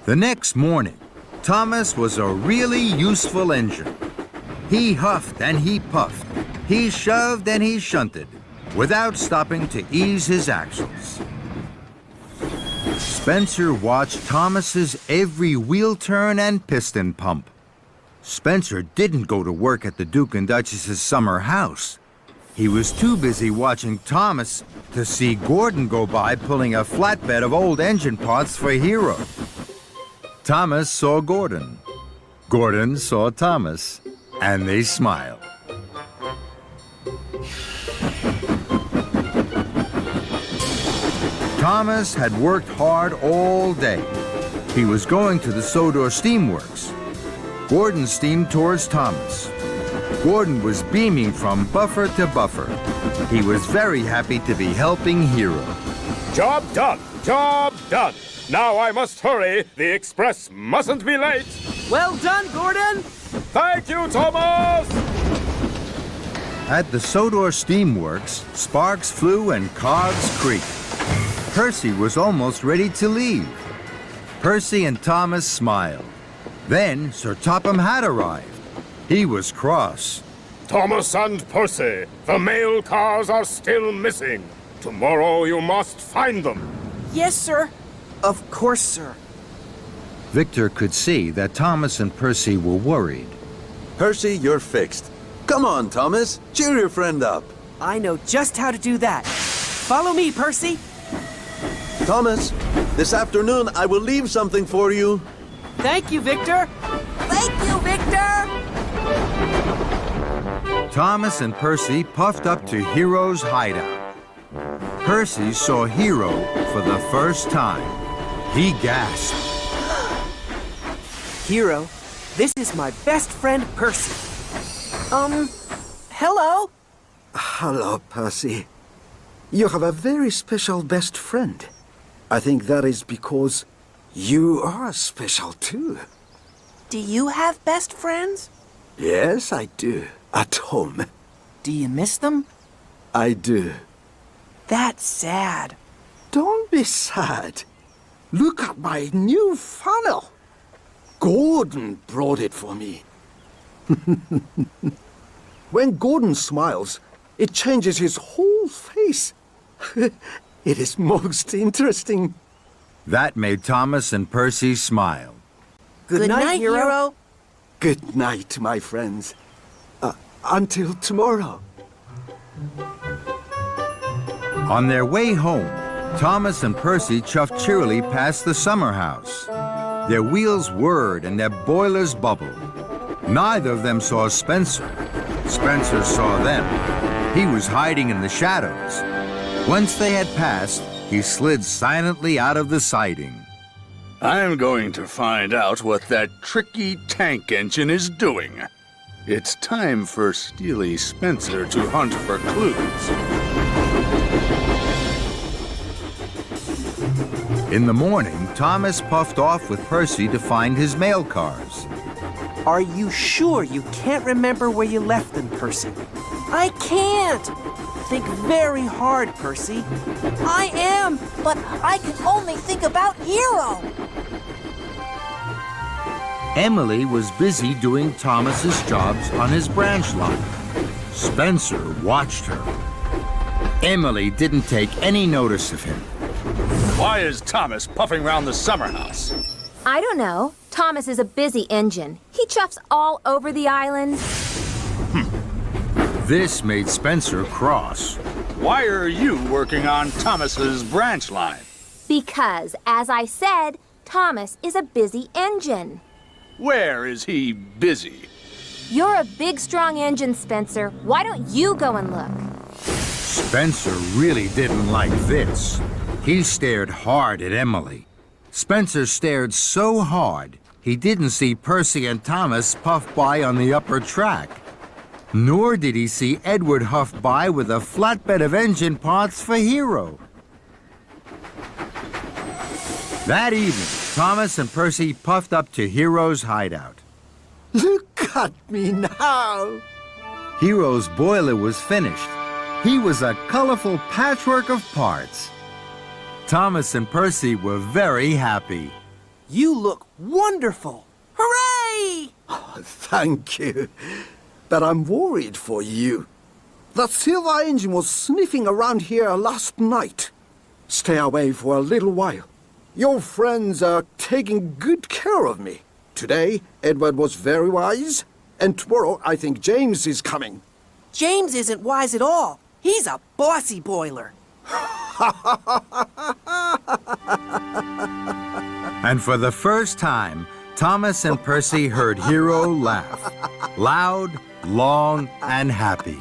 The next morning, Thomas was a really useful engine. He huffed and he puffed. He shoved and he shunted, without stopping to ease his axles. Spencer watched Thomas's every wheel turn and piston pump. Spencer didn't go to work at the Duke and Duchess's summer house. He was too busy watching Thomas to see Gordon go by pulling a flatbed of old engine parts for Hero. Thomas saw Gordon. Gordon saw Thomas, and they smiled. Thomas had worked hard all day. He was going to the Sodor Steamworks. Gordon steamed towards Thomas. Gordon was beaming from buffer to buffer. He was very happy to be helping Hero. Job done! Job done! Now I must hurry. The express mustn't be late. Well done, Gordon! Thank you, Thomas! At the Sodor Steamworks, sparks flew and cogs creaked. Percy was almost ready to leave. Percy and Thomas smiled. Then Sir Topham Hatt arrived. He was cross. Thomas and Percy, the mail cars are still missing. Tomorrow you must find them. Yes, sir. Of course, sir. Victor could see that Thomas and Percy were worried. Percy, you're fixed. Come on, Thomas. Cheer your friend up. I know just how to do that. Follow me, Percy. Thomas, this afternoon I will leave something for you. Thank you, Victor. Thank you, Victor! Thomas and Percy puffed up to Hero's hideout. Percy saw Hero for the first time. He gasped. Hero, this is my best friend, Percy. Hello? Hello, Percy. You have a very special best friend. I think that is because you are special too. Do you have best friends? Yes, I do. At home. Do you miss them? I do. That's sad. Don't be sad. Look at my new funnel. Gordon brought it for me. When Gordon smiles, it changes his whole face. It is most interesting. That made Thomas and Percy smile. Good night, Hero. Good night, my friends. Until tomorrow. On their way home, Thomas and Percy chuffed cheerily past the summer house. Their wheels whirred and their boilers bubbled. Neither of them saw Spencer. Spencer saw them. He was hiding in the shadows. Once they had passed, he slid silently out of the siding. I'm going to find out what that tricky tank engine is doing. It's time for Steely Spencer to hunt for clues. In the morning, Thomas puffed off with Percy to find his mail cars. Are you sure you can't remember where you left them, Percy? I can't! Think very hard, Percy. I am, but I can only think about Hero. Emily was busy doing Thomas's jobs on his branch line. Spencer watched her. Emily didn't take any notice of him. Why is Thomas puffing around the summer house? I don't know. Thomas is a busy engine. He chuffs all over the island. This made Spencer cross. Why are you working on Thomas's branch line? Because, as I said, Thomas is a busy engine. Where is he busy? You're a big, strong engine, Spencer. Why don't you go and look? Spencer really didn't like this. He stared hard at Emily. Spencer stared so hard, he didn't see Percy and Thomas puff by on the upper track. Nor did he see Edward huff by with a flatbed of engine parts for Hero. That evening, Thomas and Percy puffed up to Hero's hideout. Look at me now. Hero's boiler was finished. He was a colorful patchwork of parts. Thomas and Percy were very happy. You look wonderful. Hooray! Thank you. But I'm worried for you. The silver engine was sniffing around here last night. Stay away for a little while. Your friends are taking good care of me. Today, Edward was very wise, and tomorrow I think James is coming. James isn't wise at all. He's a bossy boiler. And for the first time, Thomas and Percy heard Hero laugh. Loud, long, and happy.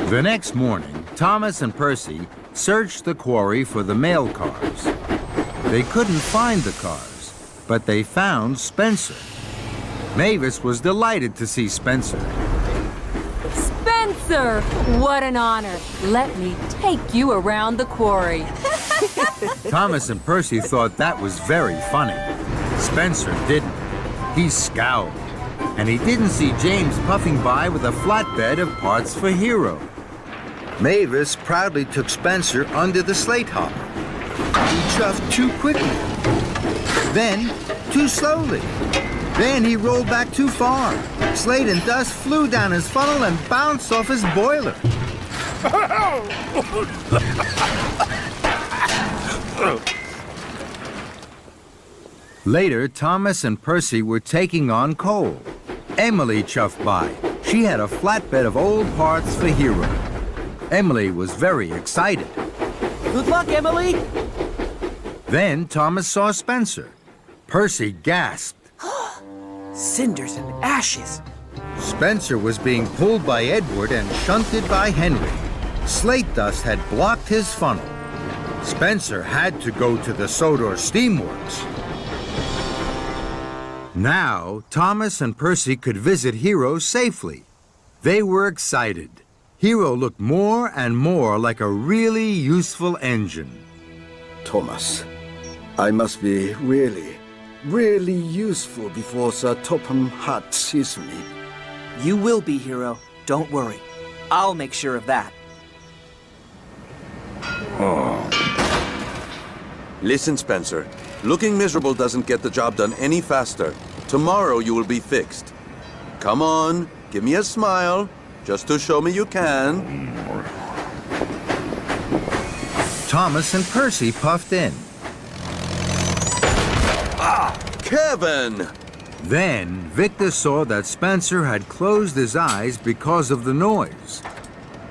The next morning, Thomas and Percy searched the quarry for the mail cars. They couldn't find the cars, but they found Spencer. Mavis was delighted to see Spencer. Spencer! What an honor. Let me take you around the quarry. Thomas and Percy thought that was very funny. Spencer didn't. He scowled. And he didn't see James puffing by with a flatbed of parts for Hero. Mavis proudly took Spencer under the slate hopper. He chuffed too quickly. Then, too slowly. Then he rolled back too far. Slate and dust flew down his funnel and bounced off his boiler. Later, Thomas and Percy were taking on coal. Emily chuffed by. She had a flatbed of old parts for Hero. Emily was very excited. Good luck, Emily. Then Thomas saw Spencer. Percy gasped. Cinders and ashes. Spencer was being pulled by Edward and shunted by Henry. Slate dust had blocked his funnel. Spencer had to go to the Sodor Steamworks. Now, Thomas and Percy could visit Hero safely. They were excited. Hero looked more and more like a really useful engine. Thomas, I must be really useful before Sir Topham Hatt sees me. You will be, Hero. Don't worry. I'll make sure of that. Listen, Spencer. Looking miserable doesn't get the job done any faster. Tomorrow you will be fixed. Come on, give me a smile, just to show me you can. Thomas and Percy puffed in. Kevin! Then Victor saw that Spencer had closed his eyes because of the noise.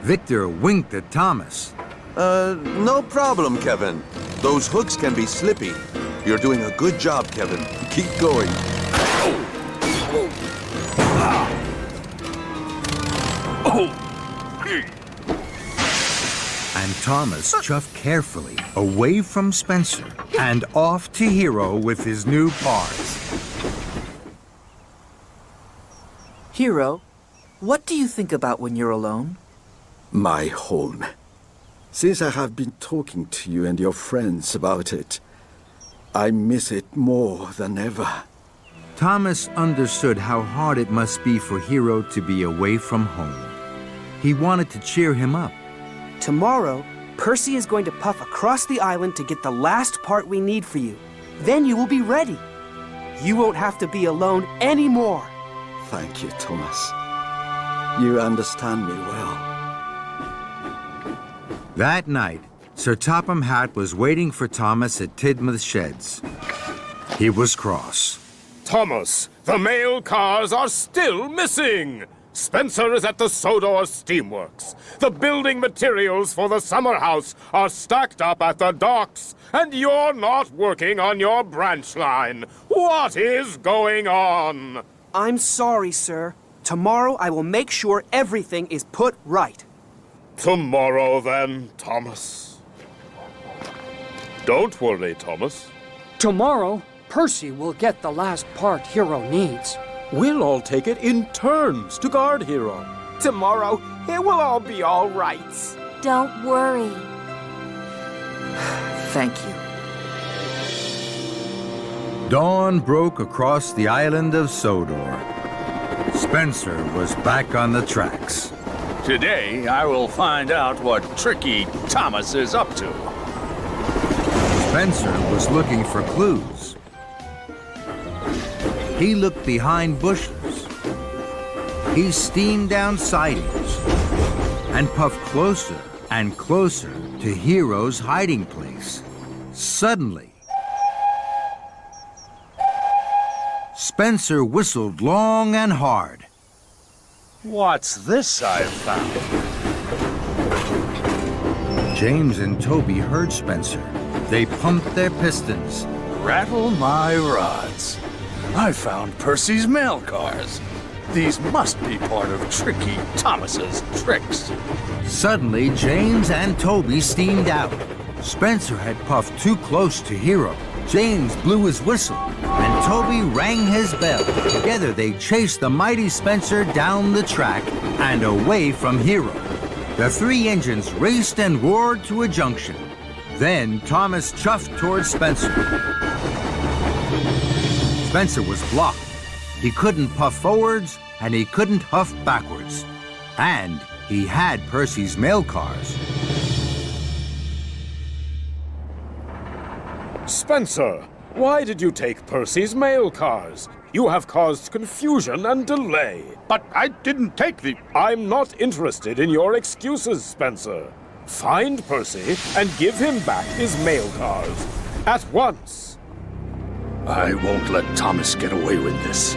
Victor winked at Thomas. No problem, Kevin. Those hooks can be slippy. You're doing a good job, Kevin. Keep going. And Thomas chuffed carefully away from Spencer and off to Hero with his new parts. Hero, what do you think about when you're alone? My home. Since I have been talking to you and your friends about it, I miss it more than ever. Thomas understood how hard it must be for Hero to be away from home. He wanted to cheer him up. Tomorrow, Percy is going to puff across the island to get the last part we need for you. Then you will be ready. You won't have to be alone anymore. Thank you, Thomas. You understand me well. That night, Sir Topham Hatt was waiting for Thomas at Tidmouth Sheds. He was cross. Thomas, the mail cars are still missing! Spencer is at the Sodor Steamworks. The building materials for the summer house are stacked up at the docks, and you're not working on your branch line. What is going on? I'm sorry, sir. Tomorrow I will make sure everything is put right. Tomorrow, then, Thomas. Don't worry, Thomas. Tomorrow, Percy will get the last part Hero needs. We'll all take it in turns to guard Hero. Tomorrow, it will all be all right. Don't worry. Thank you. Dawn broke across the island of Sodor. Spencer was back on the tracks. Today, I will find out what tricky Thomas is up to. Spencer was looking for clues. He looked behind bushes. He steamed down sidings and puffed closer and closer to Hero's hiding place. Suddenly, Spencer whistled long and hard. What's this I've found? James and Toby heard Spencer. They pumped their pistons. Rattle my rods. I found Percy's mail cars. These must be part of Tricky Thomas's tricks. Suddenly, James and Toby steamed out. Spencer had puffed too close to Hero. James blew his whistle, and Toby rang his bell. Together, they chased the mighty Spencer down the track and away from Hero. The three engines raced and roared to a junction. Then Thomas chuffed towards Spencer. Spencer was blocked. He couldn't puff forwards, and he couldn't huff backwards. And he had Percy's mail cars. Spencer, why did you take Percy's mail cars? You have caused confusion and delay. But I didn't take the... I'm not interested in your excuses, Spencer. Find Percy and give him back his mail cars. At once. I won't let Thomas get away with this.